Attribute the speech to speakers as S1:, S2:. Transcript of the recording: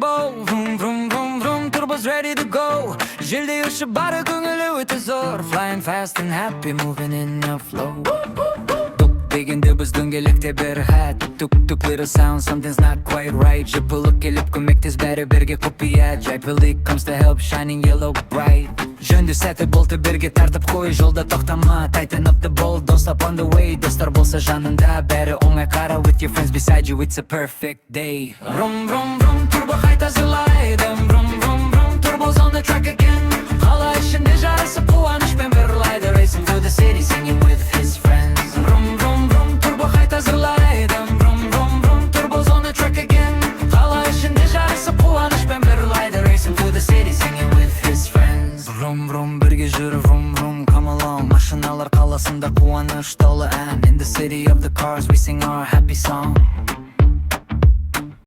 S1: turbo. Vroom, vroom, vroom, vroom, turbo's ready to go. Жильде ұшып бары көңілі өте зор. Flying fast and happy, moving in a flow. Дегенде біз дөңгелекте бір хат. Тук little sound, something's not quite right. Жыпылып келіп көмектес бәрі бірге құпия. Жайпылдық comes to help, shining yellow bright. Жөнді сәті болты бірге тартып қой. Жолда тоқтама, tighten up the bolt, don't stop on the way. Достар болса жанында, бәрі оңай қара. With your friends beside you, it's a perfect day. Vroom, vroom, vroom, turbo қайта зырлайды. Vroom, vroom, vroom, turbo's on the track again. Қала ішінде жарысып қуанышпен бірлайды. Racing through the city, singing with